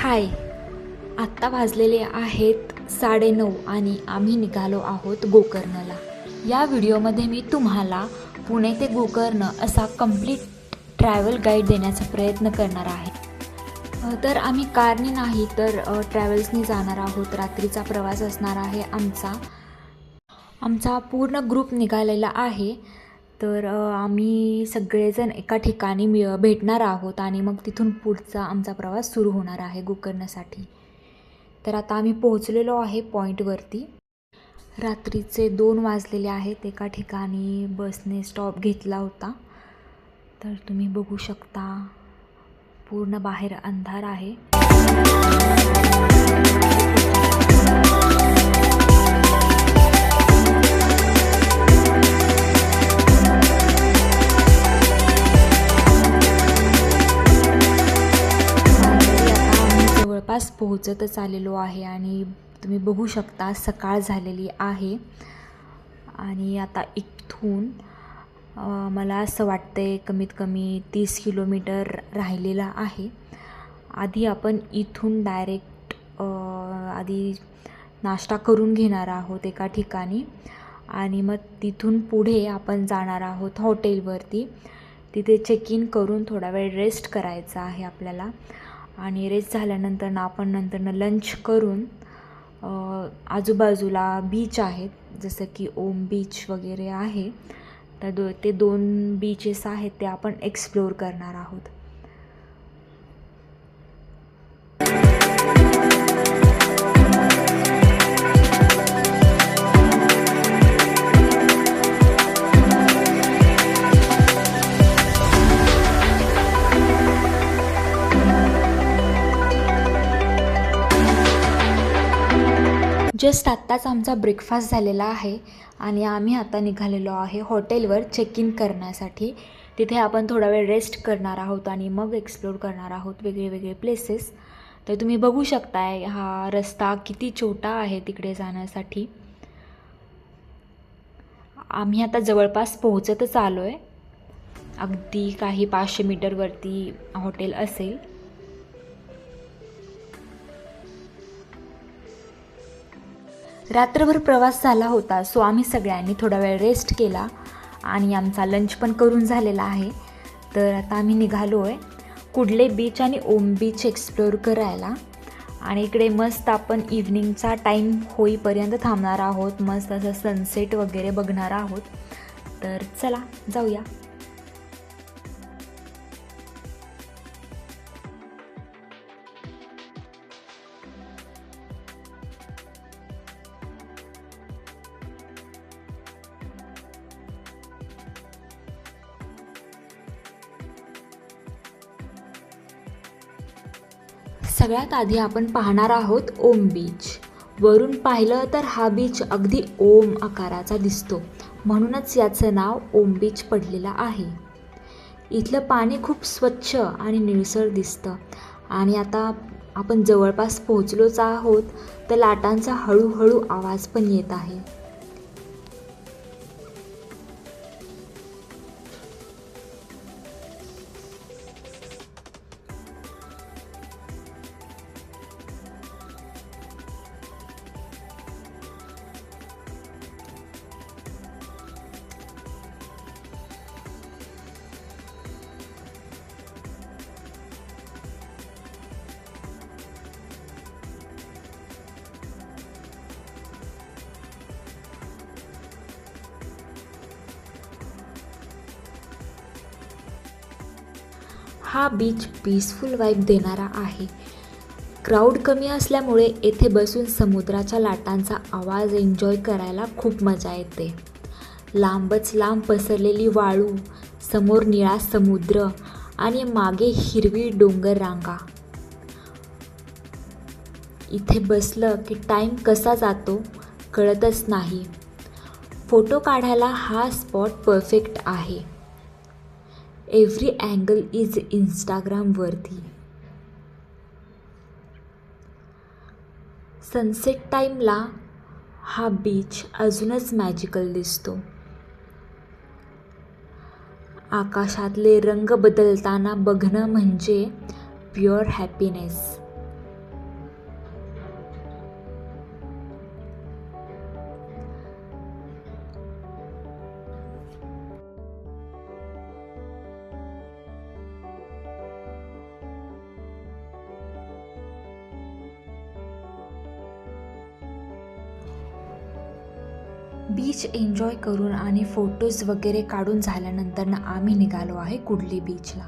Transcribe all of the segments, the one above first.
हाय, आत्ता वाजलेले आहेत 9:30 आणि आम्ही निघालो आहोत गोकर्णला। या व्हिडिओमध्ये मी तुम्हाला पुणे ते गोकर्ण असा कंप्लीट ट्रॅव्हल गाईड देण्याचा प्रयत्न करणार आहे। तर आम्ही कारने नाही तर ट्रॅव्हल्सनी जाणार आहोत। रात्रीचा प्रवास असणार आहे आमचा पूर्ण ग्रुप निघालेला आहे। तर आम्ही सगळेजण एका ठिकाणी भेटणार आहोत आणि मग तिथून पुढचा आमचा प्रवास सुरू होणार आहे गोकर्णसाठी। तर आता आम्ही पोहोचलेलो आहे पॉईंटवरती। रात्रीचे 2 वाजलेले आहेत। एका ठिकाणी बसने स्टॉप घेतला होता। तर तुम्ही बघू शकता पूर्ण बाहेर अंधार आहे। जवळपास पोहोचतच आलेलो आहे आणि तुम्ही बघू शकता सकाळ झालेली आहे। आणि आता इथून मला असं वाटतंय कमीत कमी 30 किलोमीटर राहिलेला आहे। आधी आपण इथून डायरेक्ट आधी नाश्ता करून घेणार आहोत एका ठिकाणी आणि मग तिथून पुढे आपण जाणार आहोत हॉटेलवरती। तिथे चेक इन करून थोडा वेळ रेस्ट करायचा आहे आपल्याला आणि रेस्ट झाल्यानंतर आपण लंच करून आजूबाजूला बीच आहेत जसं की ओम बीच वगैरे आहे। तर ते 2 बीचेस आहेत ते आपण एक्सप्लोर करणार आहोत। जस्ट आत्ताच आमचा ब्रेकफास्ट झालेला आहे आणि आम्ही आता निघालेलो आहे हॉटेलवर चेक इन करण्यासाठी। तिथे आपण थोडा वेळ रेस्ट करणार आहोत आणि मग एक्सप्लोर करणार आहोत वेगळे प्लेसेस। तर तुम्ही बघू शकताय हा रस्ता किती छोटा आहे तिकडे जाण्यासाठी। आम्ही आता जवळपास पोहोचतच आलो आहे। अगदी काही 500 मीटरवरती हॉटेल असेल। रात्रभर प्रवास झाला होता सो आम्ही सगळ्यांनी थोडा वेळ रेस्ट केला आणि आमचा लंच पण करून झालेला आहे। तर आता आम्ही निघालो आहे कुडले बीच आणि ओम बीच एक्सप्लोर करायला आणि इकडे मस्त आपण इव्हनिंगचा टाईम होईपर्यंत थांबणार आहोत। मस्त असं सनसेट वगैरे बघणार आहोत। तर चला जाऊया। सगळ्यात आधी आपण पाहणार आहोत ओम बीच। वरून पाहिलं तर हा बीच अगदी ओम आकाराचा दिसतो, म्हणूनच याचं नाव ओम बीच पडलेलं आहे। इथलं पाणी खूप स्वच्छ आणि निळसर दिसतं आणि आता आपण जवळपास पोहोचलोच आहोत तर लाटांचा हळूहळू आवाज पण येत आहे। हा बीच पीसफुल वाईब देणारा आहे। क्राऊड कमी असल्यामुळे येथे बसून समुद्राच्या लाटांचा आवाज एन्जॉय करायला खूप मजा येते। लांबच लांब पसरलेली वाळू, समोर निळा समुद्र आणि मागे हिरवी डोंगर रांगा। इथे बसलं की टाईम कसा जातो कळतच नाही। फोटो काढायला हा स्पॉट परफेक्ट आहे। एव्हरी अँगल इज इंस्टाग्राम वर्दी। सनसेट टाईमला हा बीच अजूनच मॅजिकल दिसतो। आकाशातले रंग बदलताना बघणं म्हणजे प्युअर हॅपीनेस। बीच एन्जॉय करून आणि फोटोज वगैरे काढून झाल्यानंतर आम्ही निघालो आहे कुडली बीचला.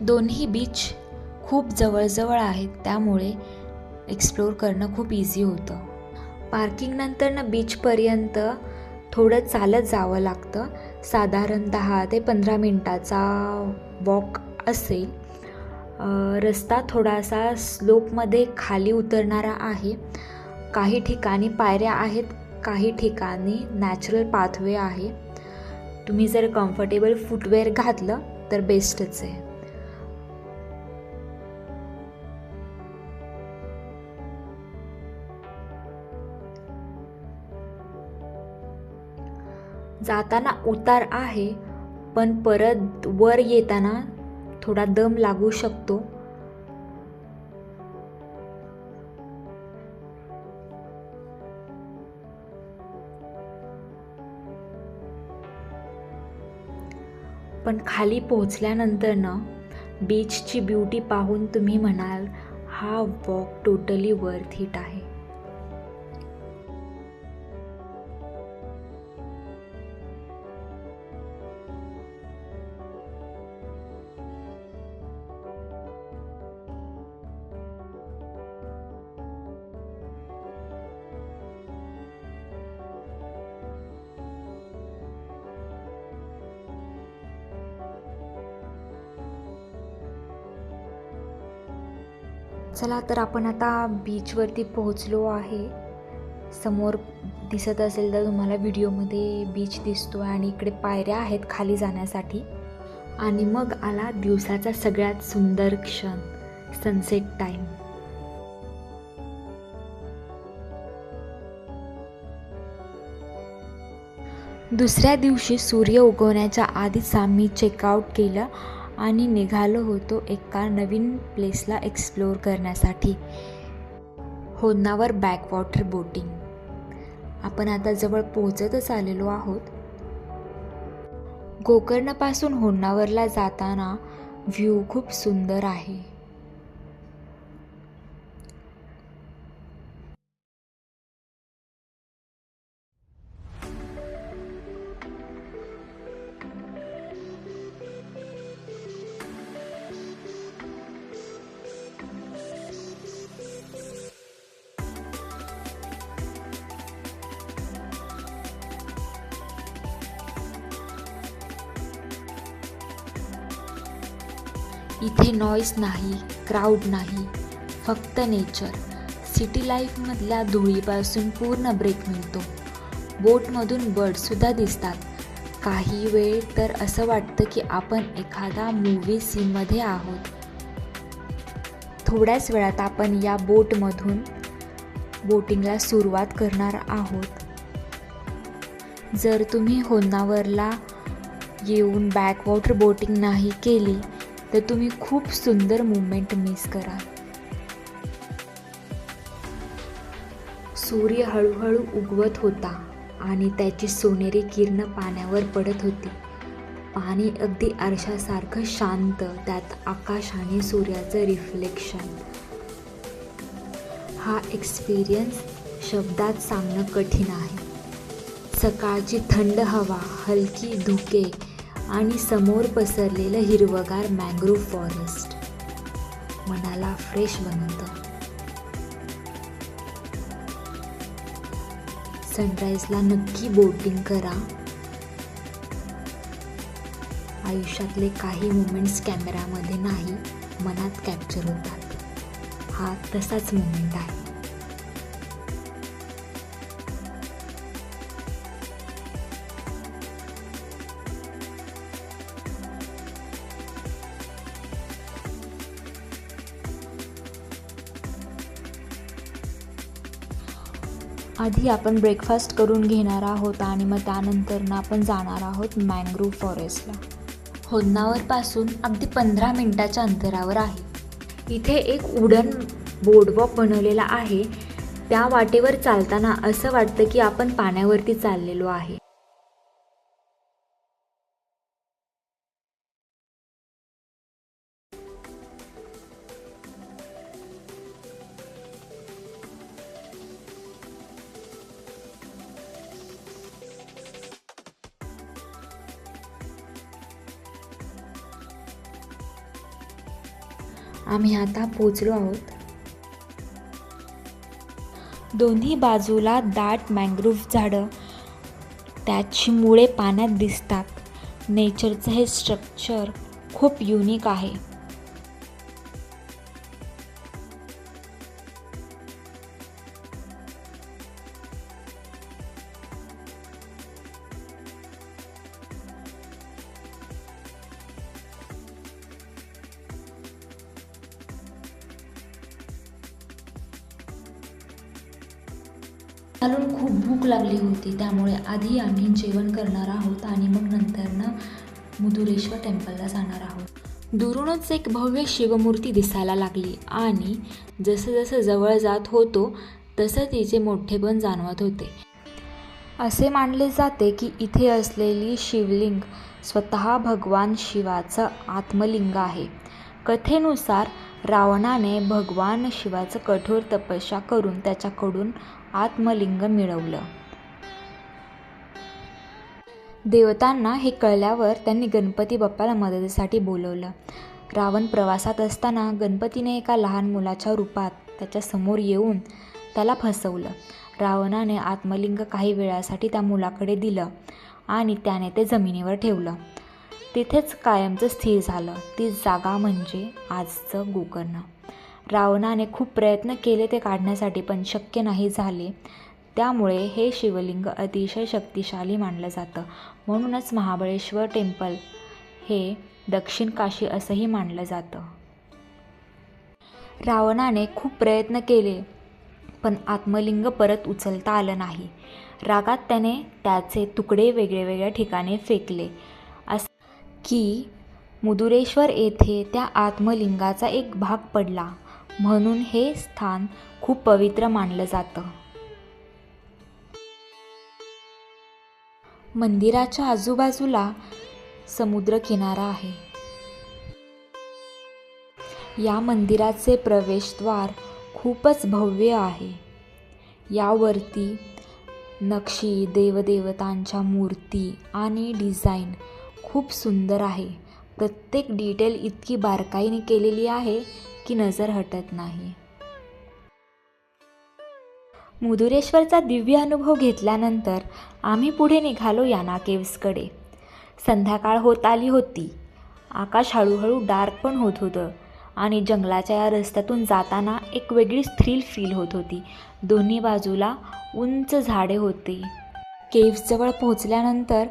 दोन्ही बीच खूप जवळजवळ आहेत, त्यामुळे एक्सप्लोर करणं खूप इझी होतं. पार्किंगनंतर बीचपर्यंत थोडं चालत जावं लागतं. साधारण 10 ते 15 मिनटाचा वॉक असेल. रस्ता थोडासा स्लोपमध्ये खाली उतरणारा आहे. काही ठिकाणी पायऱ्या आहेत, काही ठिकाणी नॅचरल पाथवे आहे. तुम्ही जर कम्फर्टेबल फुटवेअर घातलं तर बेस्टच आहे. जाताना उतार आहे, पण परत वर येताना थोडा दम लागू शकतो. पण खाली पोहोचल्यानंतर बीचची ब्युटी पाहून तुम्ही म्हणाल हा वॉक टोटली वर्थ इट आहे. चला तर आपण आता बीचवरती पोहोचलो आहे. समोर दिसत असेल तर तुम्हाला व्हिडिओमध्ये बीच दिसतो आणि इकडे पायऱ्या आहेत खाली जाण्यासाठी. आणि मग आला दिवसाचा सगळ्यात सुंदर क्षण, सनसेट टाईम. दुसऱ्या दिवशी सूर्य उगवण्याच्या आधीच आम्ही चेकआउट केलं आणि निघालो होतो एका नवीन प्लेसला एक्सप्लोअर करण्यासाठी, होन्नावर बॅकवॉटर बोटिंग. आपण आता जवळ पोहोचतच आलेलो आहोत. गोकर्णपासून होन्नावरला जाताना व्ह्यू खूप सुंदर आहे. इथे नॉईज नाही, क्राऊड नाही, फक्त नेचर. सिटी लाईफमधल्या धुळीपासून पूर्ण ब्रेक मिळतो. बोटमधून बर्डसुद्धा दिसतात. काही वेळ तर असं वाटतं की आपण एखादा मूव्ही सीनमध्ये आहोत. थोड्याच वेळात आपण या बोटमधून बोटिंगला सुरुवात करणार आहोत. जर तुम्ही होन्नावरला येऊन बॅकवॉटर बोटिंग नाही केली तर तुम्ही खूप सुंदर मूमेंट मिस कराल. सूर्य हळूहळू उगवत होता आणि त्याची सोनेरी किरणं पाण्यावर पडत होती. पाणी अगदी आरशासारखं शांत, त्यात आकाश आणि सूर्याचं रिफ्लेक्शन. हा एक्सपिरियन्स शब्दात सांगणं कठीण आहे. सकाळची थंड हवा, हलकी धुके आणि समोर पसरलेलं हिरवगार मॅंग्रोव्ह फॉरेस्ट मनाला फ्रेश बनवतं. सनराईजला नक्की बोटिंग करा. आयुष्यातले काही मोमेंट्स कॅमेरामध्ये नाही, मनात कॅप्चर होतात. हा तसाच मोमेंट आहे. आधी आपण ब्रेकफास्ट करून घेणार आहोत आणि मग त्यानंतर आपण जाणार आहोत मॅंग्रोव्ह फॉरेस्टला. होन्नावरपासून अगदी 15 मिनिटाच्या अंतरावर आहे. इथे एक वुडन बोर्डवॉक बनवलेला आहे. त्या वाटेवर चालताना असं वाटतं की आपण पाण्यावरती चाललेलो आहे. आम्ही आता पोचलो आहोत. दोन्ही बाजूला दाट मँग्रोव्ह झाडं, त्याची मुळे पाण्यात दिसतात. नेचरचं हे स्ट्रक्चर खूप युनिक आहे. चालून खूप भूक लागली होती, त्यामुळे आधी आम्ही जेवण करणार आहोत आणि मग नंतरनं मुदुरेश्वर टेम्पलला जाणार आहोत. दुरूनच एक भव्य शिवमूर्ती दिसायला लागली आणि जसं जसं जवळ जात होतो तसं तिचे मोठेपण जाणवत होते. असे मानले जाते की इथे असलेली शिवलिंग स्वतः भगवान शिवाचं आत्मलिंग आहे. कथेनुसार रावणाने भगवान शिवाचं कठोर तपस्या करून त्याच्याकडून आत्मलिंग मिळवलं. देवतांना हे कळल्यावर त्यांनी गणपती बाप्पाला मदतीसाठी बोलवलं. रावण प्रवासात असताना गणपतीने एका लहान मुलाच्या रूपात त्याच्या समोर येऊन त्याला फसवलं. रावणाने आत्मलिंग काही वेळासाठी त्या मुलाकडे दिलं आणि त्याने ते जमिनीवर ठेवलं. तिथेच कायमचं स्थिर झालं. ती जागा म्हणजे आजचं गोकर्ण. रावणाने खूप प्रयत्न केले ते काढण्यासाठी, पण शक्य नाही झाले. त्यामुळे हे शिवलिंग अतिशय शक्तिशाली मानलं जातं. म्हणूनच महाबळेश्वर टेम्पल हे दक्षिण काशी असंही मानलं जातं. रावणाने खूप प्रयत्न केले पण आत्मलिंग परत उचलता आलं नाही. रागात त्याने त्याचे तुकडे वेगळ्या ठिकाणी फेकले. असं की मुदुरेश्वर येथे त्या आत्मलिंगाचा एक भाग पडला. म्हणून हे स्थान खूप पवित्र मानलं जातं. मंदिराच्या आजूबाजूला समुद्रकिनारा आहे. या मंदिराचे प्रवेशद्वार खूपच भव्य आहे. यावरती नक्षी, देवदेवतांच्या मूर्ती आणि डिझाईन खूप सुंदर आहे. प्रत्येक डिटेल इतकी बारकाईने केलेली आहे की नजर हटत नाही. मुदुरेश्वरचा दिव्य अनुभव घेतल्यानंतर आम्ही पुढे निघालो याना केव्सकडे. संध्याकाळ होत आली होती. आकाश हळूहळू डार्क पण होत होतं आणि जंगलाच्या या रस्त्यातून जाताना एक वेगळीच थ्रिल फील होत होती. दोन्ही बाजूला उंच झाडे होती. केव्सजवळ पोहोचल्यानंतर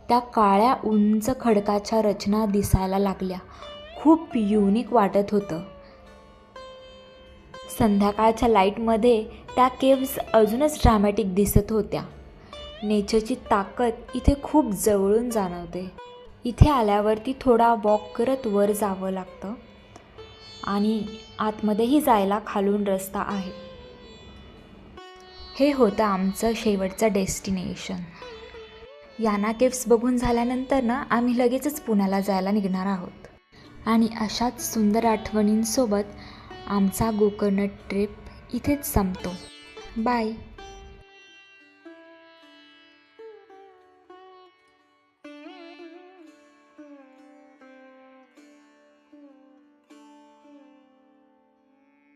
त्या काळ्या उंच खडकाच्या रचना दिसायला लागल्या. खूप युनिक वाटत होतं. संध्याकाळच्या लाईटमध्ये त्या केव्स अजूनच ड्रामॅटिक दिसत होत्या. नेचरची ताकद इथे खूप जवळून जाणवते. इथे आल्यावरती थोडा वॉक करत वर जावं लागतं आणि आतमध्येही जायला खालून रस्ता आहे. हे होतं आमचं शेवटचं डेस्टिनेशन. याना केव्स बघून झाल्यानंतर ना आम्ही लगेचच पुण्याला जायला निघणार आहोत. आणि अशाच सुंदर आठवणींसोबत आमचा गोकर्ण ट्रिप इथेच संपतो. बाय.